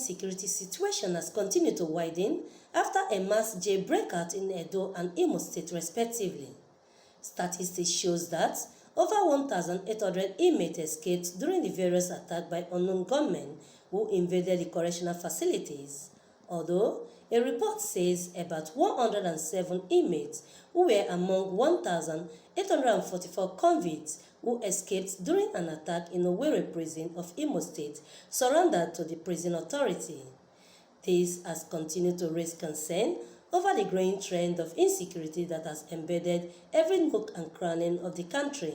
insecurity situation has continued to widen after a mass jail breakout in Edo and Imo State respectively. Statistics shows that over 1,800 inmates escaped during the various attacks by unknown gunmen who invaded the correctional facilities, although a report says about 107 inmates who were among 1,844 convicts who escaped during an attack in Owerri prison of Imo State surrendered to the prison authority. This has continued to raise concern over the growing trend of insecurity that has embedded every nook and cranny of the country.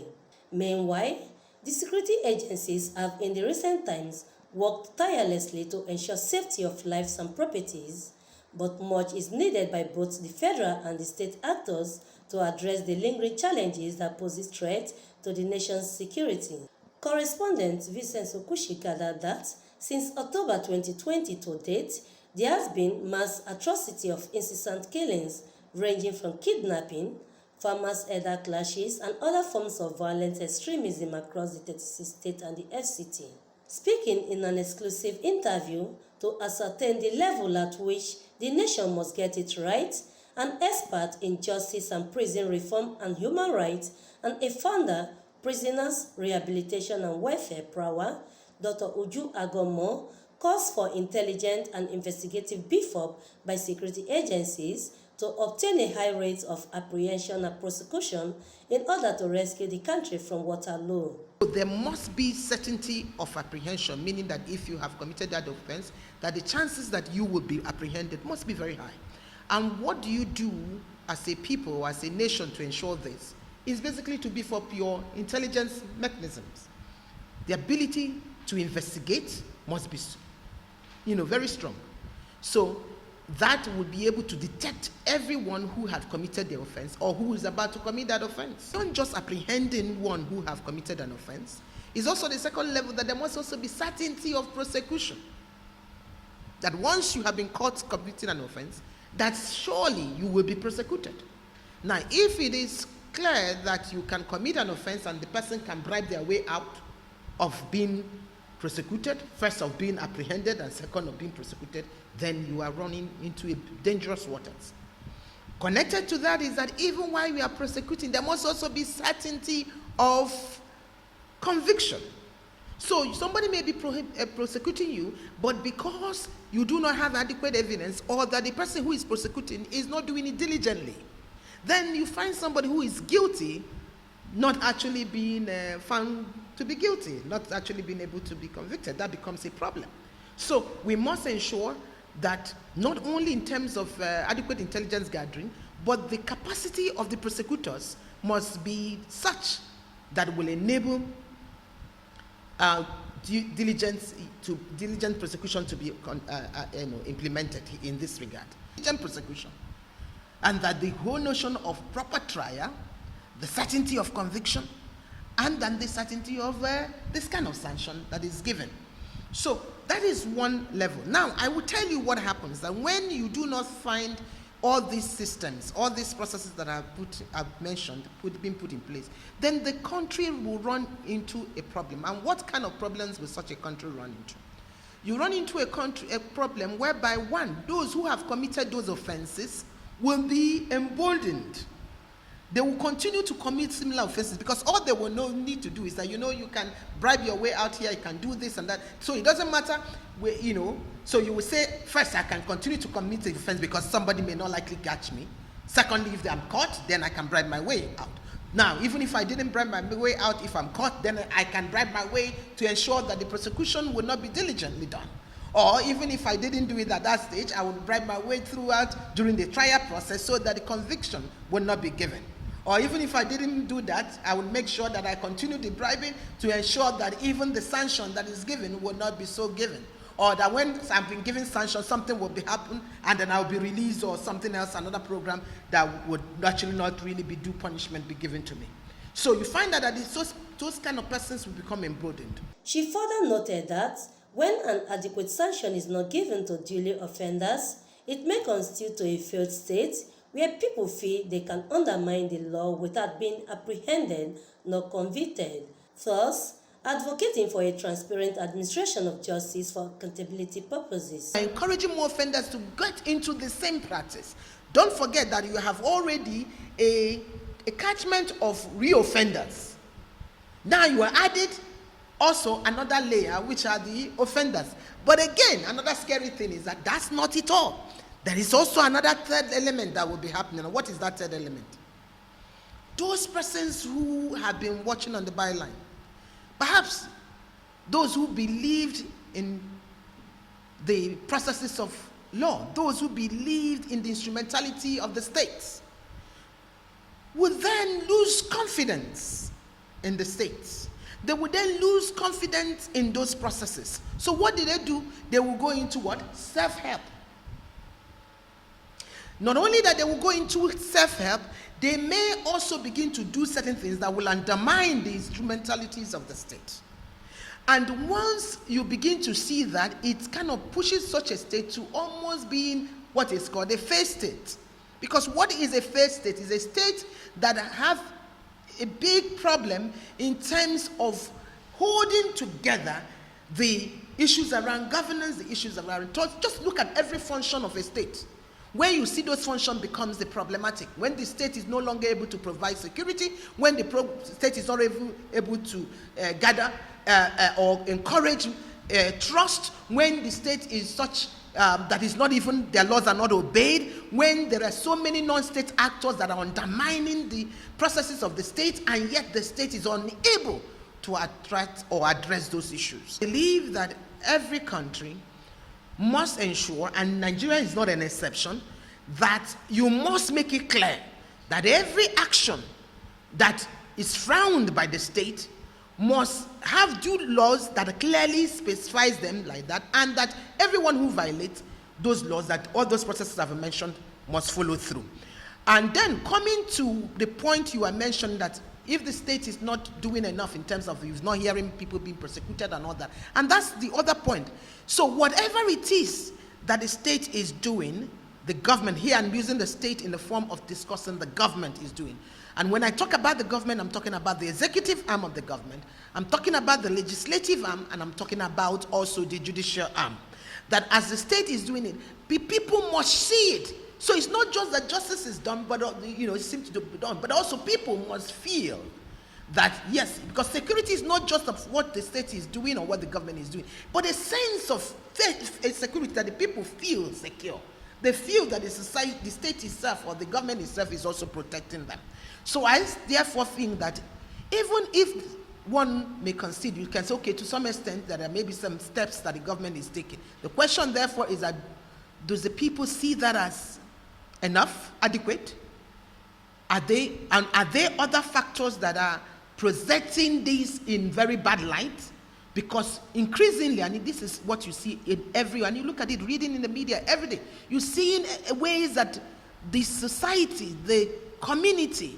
Meanwhile, the security agencies have in the recent times worked tirelessly to ensure safety of lives and properties, but much is needed by both the federal and the state actors to address the lingering challenges that pose threat to the nation's security. Correspondent Vincent Okushi gathered that since October 2020 to date, there has been mass atrocity of incessant killings ranging from kidnapping, farmers' elder clashes, and other forms of violent extremism across the 36 states and the FCT. Speaking in an exclusive interview to ascertain the level at which the nation must get it right, an expert in justice and prison reform and human rights and a founder, Prisoners Rehabilitation and Welfare Prawa, Dr. Uju Agomo, calls for intelligent and investigative beef up by security agencies to obtain a high rate of apprehension and prosecution in order to rescue the country from Waterloo. There must be certainty of apprehension, meaning that if you have committed that offense, that the chances that you will be apprehended must be very high. And what do you do as a people or as a nation to ensure this? Is basically to beef up your intelligence mechanisms. The ability to investigate must be, very strong. So that would be able to detect everyone who had committed the offense or who is about to commit that offense. Not just apprehending one who have committed an offense. It's also the second level that there must also be certainty of prosecution. That once you have been caught committing an offense, that surely you will be prosecuted. Now, if it is clear that you can commit an offense and the person can bribe their way out of being prosecuted, first of being apprehended and second of being prosecuted, then you are running into dangerous waters. Connected to that is that even while we are prosecuting, there must also be certainty of conviction. So somebody may be prosecuting you, but because you do not have adequate evidence or that the person who is prosecuting is not doing it diligently, then you find somebody who is guilty not actually being found to be guilty, not actually being able to be convicted. That becomes a problem. So we must ensure that not only in terms of adequate intelligence gathering, but the capacity of the prosecutors must be such that will enable diligent prosecution to be implemented in this regard. Diligent prosecution. And that the whole notion of proper trial, the certainty of conviction, and then the certainty of this kind of sanction that is given. So that is one level. Now, I will tell you what happens, that when you do not find all these systems, all these processes that I've mentioned, being put in place, then the country will run into a problem. And what kind of problems will such a country run into? You run into a problem whereby, one, those who have committed those offenses will be emboldened. They will continue to commit similar offenses because all they will need to do is that, you can bribe your way out here, you can do this and that. So it doesn't matter, so you will say, first, I can continue to commit the offense because somebody may not likely catch me. Secondly, if I'm caught, then I can bribe my way out. Now, even if I didn't bribe my way out, if I'm caught, then I can bribe my way to ensure that the prosecution will not be diligently done. Or even if I didn't do it at that stage, I would bribe my way throughout during the trial process so that the conviction will not be given. Or even if I didn't do that, I would make sure that I continue the bribing to ensure that even the sanction that is given will not be so given. Or that when I've been given sanction, something will be happen and then I'll be released or something else, another program that would actually not really be due punishment be given to me. So you find that those kind of persons will become emboldened. She further noted that when an adequate sanction is not given to duly offenders, it may constitute a failed state where people feel they can undermine the law without being apprehended nor convicted. Thus, advocating for a transparent administration of justice for accountability purposes. Encouraging more offenders to get into the same practice. Don't forget that you have already a catchment of reoffenders. Now you are added also another layer, which are the offenders. But again, another scary thing is that that's not it all. There is also another third element that will be happening. And what is that third element? Those persons who have been watching on the byline, perhaps those who believed in the processes of law, those who believed in the instrumentality of the states, would then lose confidence in the states. They would then lose confidence in those processes. So what do? They will go into what? Self-help. Not only that they will go into self-help, they may also begin to do certain things that will undermine the instrumentalities of the state. And once you begin to see that, it kind of pushes such a state to almost being what is called a failed state. Because what is a failed state? Is a state that have a big problem in terms of holding together the issues around governance, the issues around trust. Just look at every function of a state. Where you see those functions becomes the problematic. When the state is no longer able to provide security, when the state is not able to gather or encourage trust, when the state is such that is not even, their laws are not obeyed, when there are so many non-state actors that are undermining the processes of the state, and yet the state is unable to attract or address those issues. I believe that every country must ensure, and Nigeria is not an exception, that you must make it clear that every action that is frowned by the state must have due laws that clearly specifies them like that, and that everyone who violates those laws, that all those processes I've mentioned, must follow through. And then coming to the point you are mentioning, that if the state is not doing enough in terms of he's not hearing people being prosecuted and all that, and that's the other point. So whatever it is that the state is doing, the government, here I'm using the state in the form of discussing the government is doing. And when I talk about the government, I'm talking about the executive arm of the government, I'm talking about the legislative arm, and I'm talking about also the judicial arm. That as the state is doing it, people must see it. So it's not just that justice is done, but it seems to be done, but also people must feel that, yes, because security is not just of what the state is doing or what the government is doing, but a sense of security, that the people feel secure. They feel that the state itself or the government itself is also protecting them. So I therefore think that even if one may concede, you can say, okay, to some extent there are maybe some steps that the government is taking. The question therefore is that, does the people see that as enough, adequate? Are there other factors that are presenting this in very bad light? Because increasingly, and this is what you see in everyone, you look at it, reading in the media every day, you see in ways that the society, the community,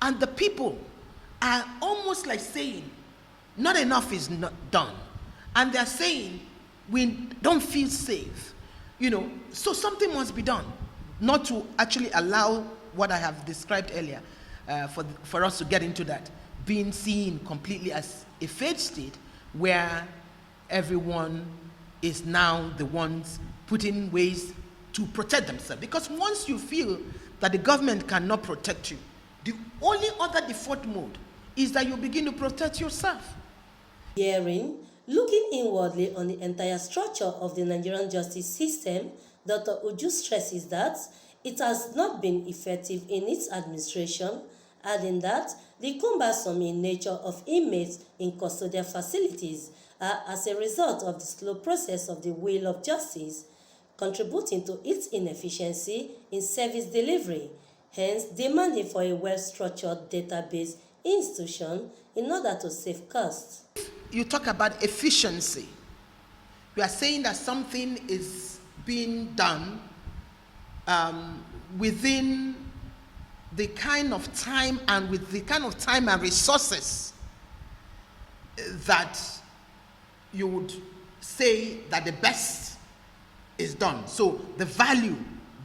and the people are almost like saying, not enough is not done. And they're saying, we don't feel safe. So something must be done, not to actually allow what I have described earlier, for us to get into that, being seen completely as a failed state, where everyone is now the ones putting ways to protect themselves. Because once you feel that the government cannot protect you, the only other default mode is that you begin to protect yourself. Hearing, looking inwardly on the entire structure of the Nigerian justice system, Dr. Uju stresses that it has not been effective in its administration, adding that the cumbersome in nature of inmates in custodial facilities are as a result of the slow process of the wheel of justice, contributing to its inefficiency in service delivery, hence demanding for a well-structured database institution in order to save costs. You talk about efficiency. You are saying that something is being done within the kind of time and with the kind of time and resources that you would say that the best is done. So the value,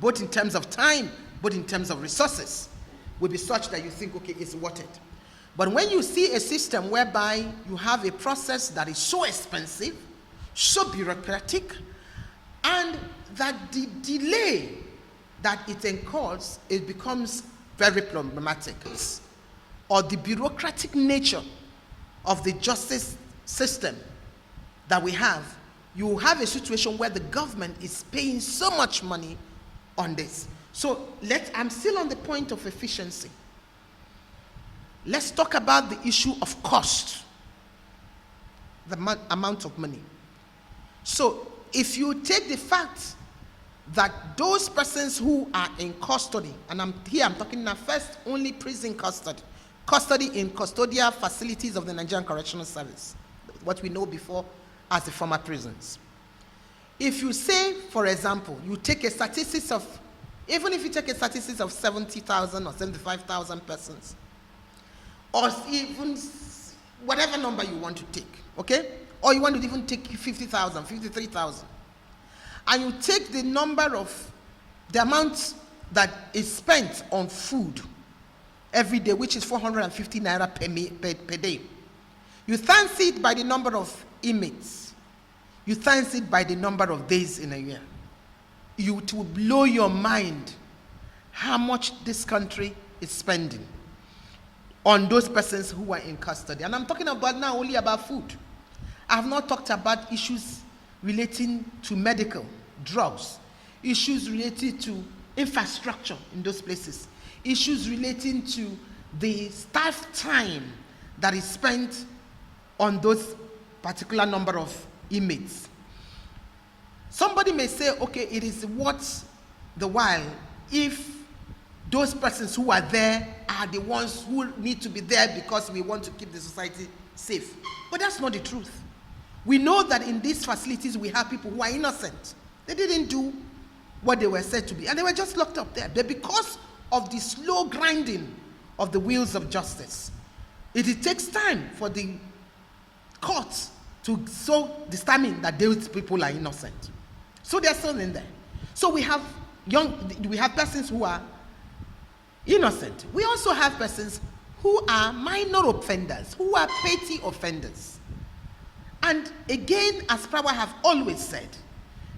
both in terms of time, both in terms of resources, would be such that you think, okay, it's worth it. But when you see a system whereby you have a process that is so expensive, so bureaucratic, and that the delay that it incurs, it becomes very problematic, or the bureaucratic nature of the justice system that we have, you have a situation where the government is paying so much money on this. So I'm still on the point of efficiency. Let's talk about the issue of cost, the amount of money. So if you take the fact that those persons who are in custody, and I'm talking now first only prison custody in custodial facilities of the Nigerian Correctional Service, what we know before as the former prisons. If you say, for example, you take a statistics of, even if you take a statistics of 70,000 or 75,000 persons, or even whatever number you want to take, okay? Or you want to even take 50,000, 53,000, and you take the amount that is spent on food every day, which is 450 naira per day. You times it by the number of inmates. You times it by the number of days in a year. It will blow your mind how much this country is spending on those persons who are in custody. And I'm talking about now only about food. I have not talked about issues relating to medical, drugs, issues related to infrastructure in those places, issues relating to the staff time that is spent on those particular number of inmates. Somebody may say, okay, it is worth the while if those persons who are there are the ones who need to be there because we want to keep the society safe. But that's not the truth. We know that in these facilities we have people who are innocent. They didn't do what they were said to be, and they were just locked up there. But because of the slow grinding of the wheels of justice, it takes time for the courts to so determine that those people are innocent. So they're still in there. So we have persons who are innocent. We also have persons who are minor offenders, who are petty offenders. And again, as Prawa have always said,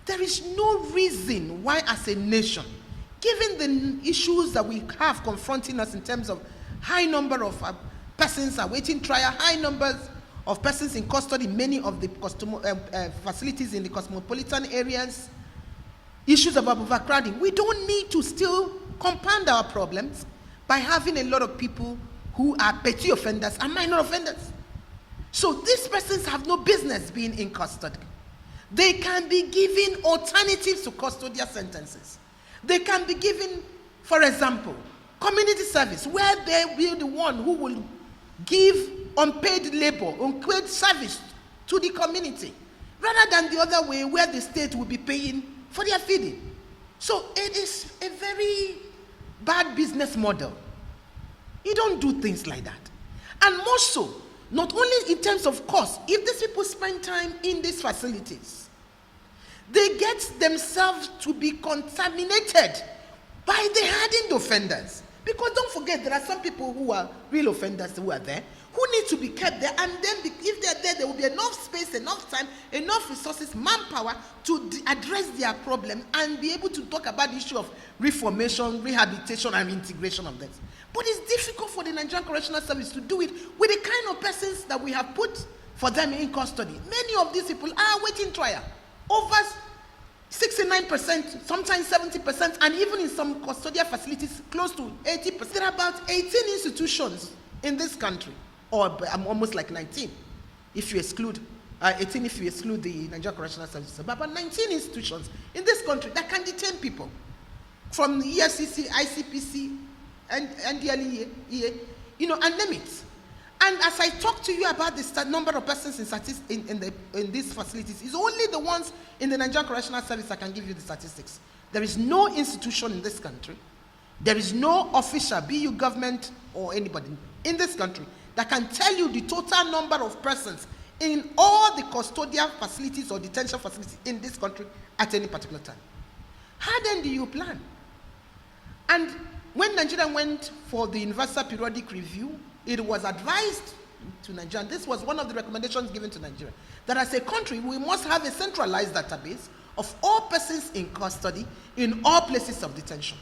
there is no reason why as a nation, given the issues that we have confronting us in terms of high number of persons awaiting trial, high numbers of persons in custody, many of the facilities in the cosmopolitan areas, issues of overcrowding, we don't need to still compound our problems by having a lot of people who are petty offenders and minor offenders. So these persons have no business being in custody. They can be given alternatives to custodial sentences. They can be given, for example, community service, where they will be the one who will give unpaid labor, unpaid service to the community, rather than the other way where the state will be paying for their feeding. So it is a very bad business model. You don't do things like that. And more so, not only in terms of cost, if these people spend time in these facilities, they get themselves to be contaminated by the hardened offenders. Because don't forget, there are some people who are real offenders who are there, who need to be kept there, and then if they're there, there will be enough space, enough time, enough resources, manpower to address their problem and be able to talk about the issue of reformation, rehabilitation, and integration of this. But it's difficult for the Nigerian Correctional Service to do it with the kind of persons that we have put for them in custody. Many of these people are awaiting trial. Over 69%, sometimes 70%, and even in some custodial facilities, close to 80%. There are about 18 institutions in this country, or almost like 19, if you exclude 18 if you exclude the Nigerian Correctional Service. But about 19 institutions in this country that can detain people, from the EFCC, ICPC, and NDLEA, and name it. And as I talk to you about the number of persons in these facilities, it's only the ones in the Nigerian Correctional Service that can give you the statistics. There is no institution in this country, there is no official, be you government or anybody in this country, that can tell you the total number of persons in all the custodial facilities or detention facilities in this country at any particular time. How then do you plan? And when Nigeria went for the Universal Periodic Review, it was advised to Nigeria, and this was one of the recommendations given to Nigeria, that as a country, we must have a centralized database of all persons in custody in all places of detention.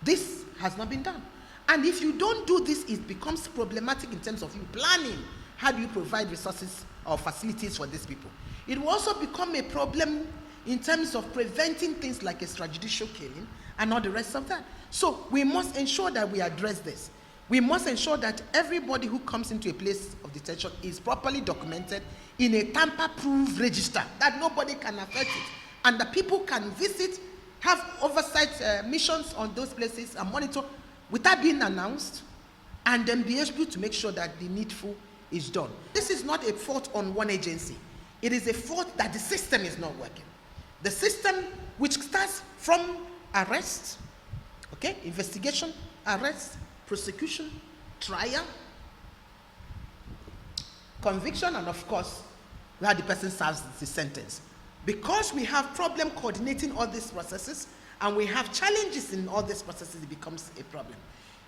This has not been done. And if you don't do this, it becomes problematic in terms of you planning. How do you provide resources or facilities for these people? It will also become a problem in terms of preventing things like extrajudicial killing and all the rest of that. So we must ensure that we address this. We must ensure that everybody who comes into a place of detention is properly documented in a tamper-proof register, that nobody can affect it, and that people can visit, have oversight missions on those places and monitor without being announced, and then be able to make sure that the needful is done. This is not a fault on one agency. It is a fault that the system is not working. The system, which starts from arrest, okay, investigation, arrest, prosecution, trial, conviction, and of course, where the person serves the sentence. Because we have problem coordinating all these processes, and we have challenges in all these processes, it becomes a problem.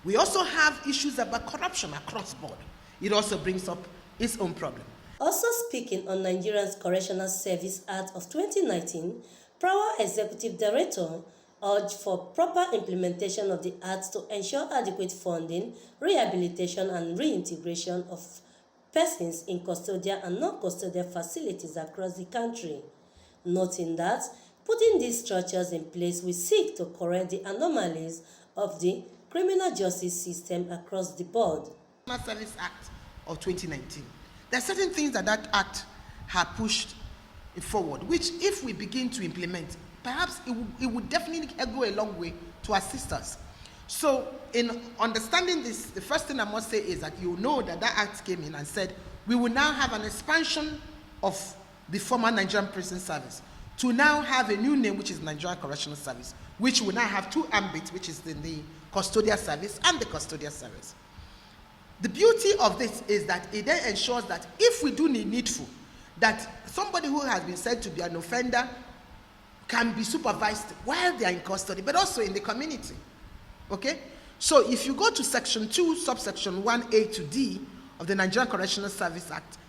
We also have issues about corruption across board. It also brings up its own problem. Also speaking on Nigeria's Correctional Service Act of 2019, Prawa Executive Director urged for proper implementation of the Act to ensure adequate funding, rehabilitation, and reintegration of persons in custodial and non-custodial facilities across the country, noting that putting these structures in place will seek to correct the anomalies of the criminal justice system across the board. National Service Act of 2019. There are certain things that that act has pushed forward, which if we begin to implement, perhaps it would definitely go a long way to assist us. So in understanding this, the first thing I must say is that you know that that act came in and said, we will now have an expansion of the former Nigerian Prison Service to now have a new name, which is Nigerian Correctional Service, which will now have two ambits, which is the custodial service and the custodial service. The beauty of this is that it then ensures that if we do need needful, that somebody who has been said to be an offender can be supervised while they are in custody, but also in the community. Okay? So if you go to Section 2, subsection 1A to D of the Nigerian Correctional Service Act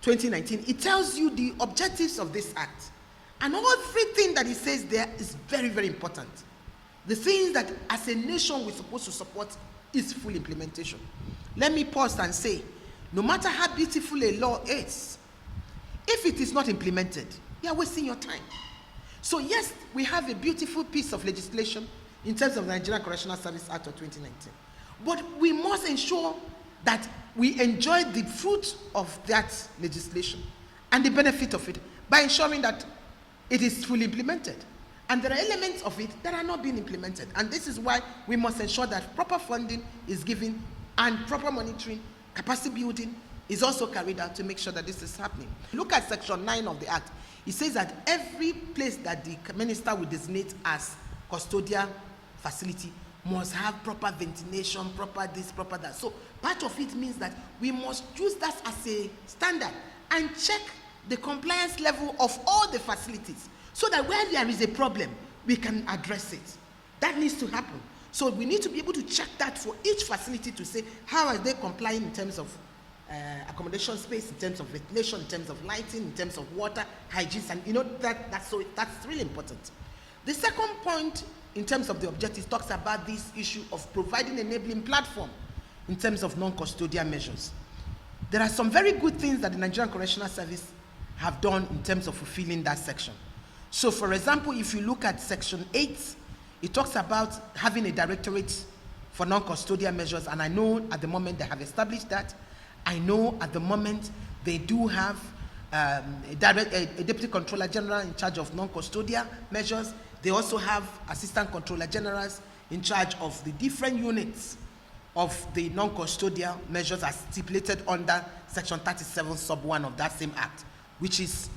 2019, it tells you the objectives of this act. And everything that it says there is very, very important. The things that as a nation we're supposed to support is full implementation. Let me pause and say, no matter how beautiful a law is, if it is not implemented, you are wasting your time. So yes, we have a beautiful piece of legislation in terms of the Nigerian Correctional Service Act of 2019. But we must ensure that we enjoy the fruit of that legislation and the benefit of it by ensuring that it is fully implemented. And there are elements of it that are not being implemented. And this is why we must ensure that proper funding is given and proper monitoring, capacity building is also carried out to make sure that this is happening. Look at Section 9 of the Act. It says that every place that the minister will designate as custodial facility must have proper ventilation, proper this, proper that. So part of it means that we must use that as a standard and check the compliance level of all the facilities so that where there is a problem, we can address it. That needs to happen. So we need to be able to check that for each facility to say, how are they complying in terms of accommodation space, in terms of ventilation, in terms of lighting, in terms of water, hygiene, and you know that's really important. The second point in terms of the objectives talks about this issue of providing enabling platform in terms of non-custodial measures. There are some very good things that the Nigerian Correctional Service have done in terms of fulfilling that section. So for example, if you look at Section 8, it talks about having a directorate for non-custodial measures, and I know at the moment they have established that. I know at the moment they do have a Deputy Controller General in charge of non-custodial measures. They also have Assistant Controller Generals in charge of the different units of the non-custodial measures as stipulated under Section 37 sub 1 of that same Act, which is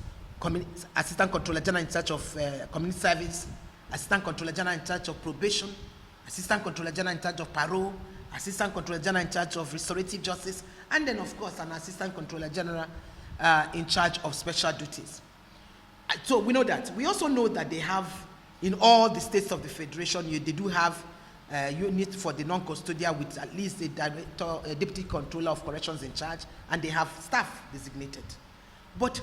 Assistant Controller General in charge of community service, Assistant Controller General in charge of probation, Assistant Controller General in charge of parole, Assistant Controller General in charge of restorative justice, and then of course an Assistant Controller General in charge of special duties. So we know that. We also know that they have, in all the states of the Federation, they do have unit for the non-custodial with at least a director, a deputy controller of corrections in charge, and they have staff designated. But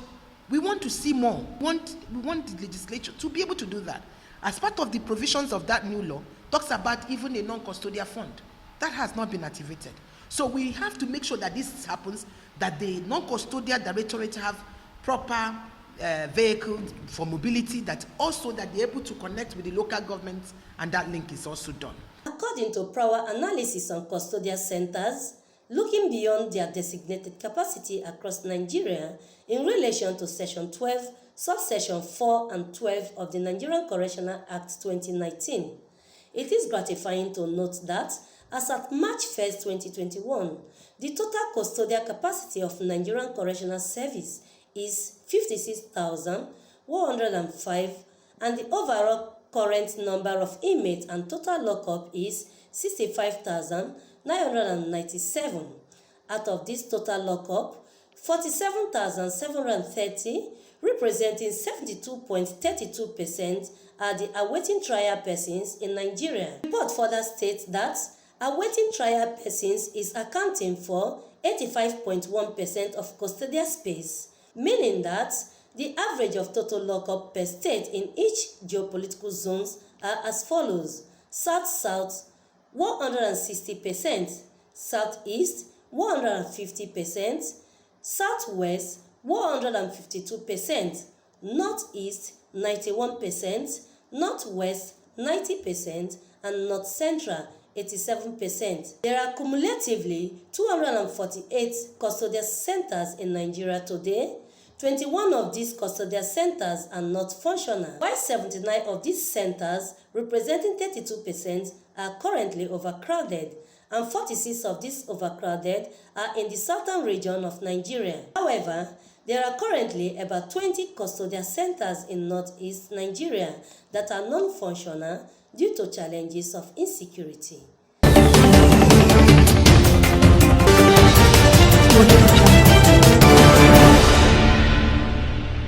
we want to see more. We want the legislature to be able to do that. As part of the provisions of that new law, talks about even a non-custodial fund. That has not been activated. So we have to make sure that this happens, that the non-custodial directorate have proper vehicles for mobility, that also that they're able to connect with the local governments, and that link is also done. According to prior analysis on custodial centers, looking beyond their designated capacity across Nigeria in relation to Section 12, Subsection 4 and 12 of the Nigerian Correctional Act 2019, it is gratifying to note that as at March 1, 2021, the total custodial capacity of Nigerian Correctional Service is 56,105, and the overall current number of inmates and total lockup is 65,997. Out of this total lockup, 47,730, representing 72.32%, are the awaiting trial persons in Nigeria. The report further states that awaiting trial persons is accounting for 85.1% of custodial space, meaning that the average of total lockup per state in each geopolitical zones are as follows: South-South 160%, Southeast 150%, Southwest 152%, Northeast 91%, Northwest 90%, and North Central 87%. There are cumulatively 248 custodial centers in Nigeria today. 21 of these custodial centers are not functional, while 79 of these centers, representing 32%, are currently overcrowded, and 46 of these overcrowded are in the southern region of Nigeria. However, there are currently about 20 custodial centers in northeast Nigeria that are non-functional due to challenges of insecurity.